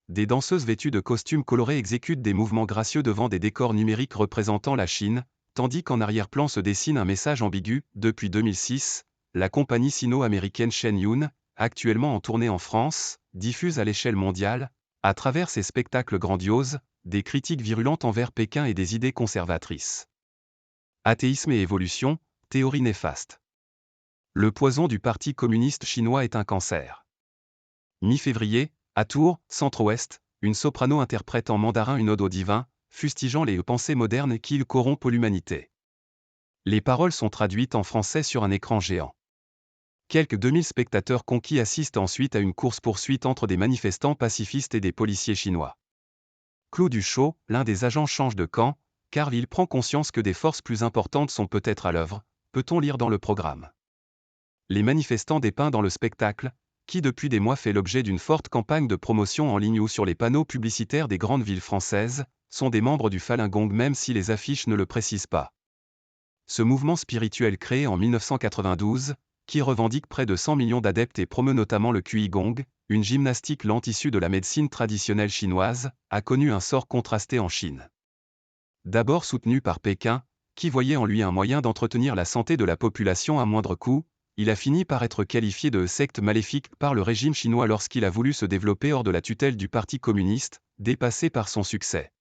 des danseuses vêtues de costumes colorés exécutent des mouvements gracieux devant des décors numériques représentant la Chine, tandis qu'en arrière-plan se dessine un message ambigu. Depuis 2006, la compagnie sino-américaine Shen Yun, actuellement en tournée en France, diffuse à l'échelle mondiale, à travers ses spectacles grandioses, des critiques virulentes envers Pékin et des idées conservatrices. Athéisme et évolution, théorie néfaste. Le poison du Parti communiste chinois est un cancer. Mi-février, à Tours, Centre-Ouest, une soprano interprète en mandarin une ode au divin, fustigeant les pensées modernes qui corrompent l'humanité. Les paroles sont traduites en français sur un écran géant. Quelques 2000 spectateurs conquis assistent ensuite à une course-poursuite entre des manifestants pacifistes et des policiers chinois. Clou du show, l'un des agents change de camp, car il prend conscience que des forces plus importantes sont peut-être à l'œuvre, peut-on lire dans le programme. Les manifestants dépeints dans le spectacle, qui depuis des mois fait l'objet d'une forte campagne de promotion en ligne ou sur les panneaux publicitaires des grandes villes françaises, sont des membres du Falun Gong même si les affiches ne le précisent pas. Ce mouvement spirituel créé en 1992, qui revendique près de 100 millions d'adeptes et promeut notamment le Qigong, une gymnastique lente issue de la médecine traditionnelle chinoise, a connu un sort contrasté en Chine. D'abord soutenu par Pékin, qui voyait en lui un moyen d'entretenir la santé de la population à moindre coût, il a fini par être qualifié de secte maléfique par le régime chinois lorsqu'il a voulu se développer hors de la tutelle du Parti communiste, dépassé par son succès.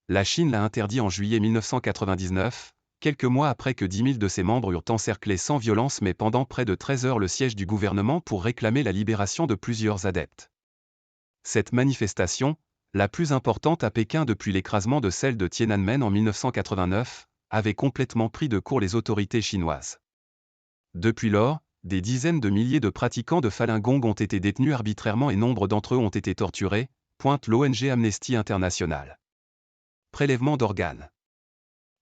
La Chine l'a interdit en juillet 1999, quelques mois après que 10 000 de ses membres eurent encerclé sans violence mais pendant près de 13 heures le siège du gouvernement pour réclamer la libération de plusieurs adeptes. Cette manifestation, la plus importante à Pékin depuis l'écrasement de celle de Tiananmen en 1989, avait complètement pris de court les autorités chinoises. Depuis lors, des dizaines de milliers de pratiquants de Falun Gong ont été détenus arbitrairement et nombre d'entre eux ont été torturés, pointe l'ONG Amnesty International. Prélèvement d'organes.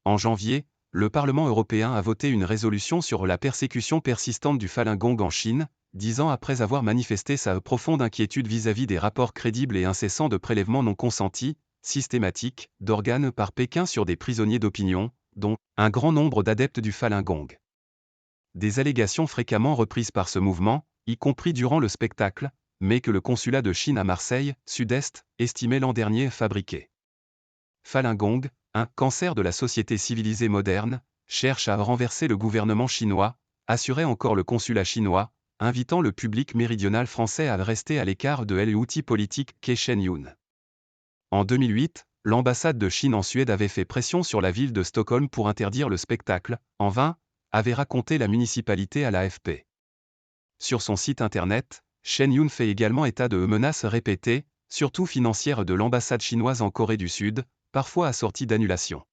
En janvier, le Parlement européen a voté une résolution sur la persécution persistante du Falun Gong en Chine, 10 ans après avoir manifesté sa profonde inquiétude vis-à-vis des rapports crédibles et incessants de prélèvements non consentis, systématiques, d'organes par Pékin sur des prisonniers d'opinion, dont un grand nombre d'adeptes du Falun Gong. Des allégations fréquemment reprises par ce mouvement, y compris durant le spectacle, mais que le consulat de Chine à Marseille, Sud-Est, estimait l'an dernier fabriquer. Falun Gong, un cancer de la société civilisée moderne, cherche à renverser le gouvernement chinois, assurait encore le consulat chinois, invitant le public méridional français à rester à l'écart de l'outil politique qu'est Shen Yun. En 2008, l'ambassade de Chine en Suède avait fait pression sur la ville de Stockholm pour interdire le spectacle, en vain, avait raconté la municipalité à l'AFP. Sur son site internet, Shen Yun fait également état de menaces répétées, surtout financières de l'ambassade chinoise en Corée du Sud, parfois assorties d'annulations.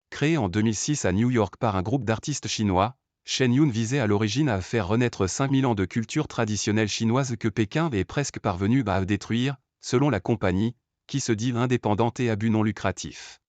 Créé en 2006 à New York par un groupe d'artistes chinois, Shen Yun visait à l'origine à faire renaître 5000 ans de culture traditionnelle chinoise que Pékin est presque parvenu à détruire, selon la compagnie, qui se dit indépendante et à but non lucratif.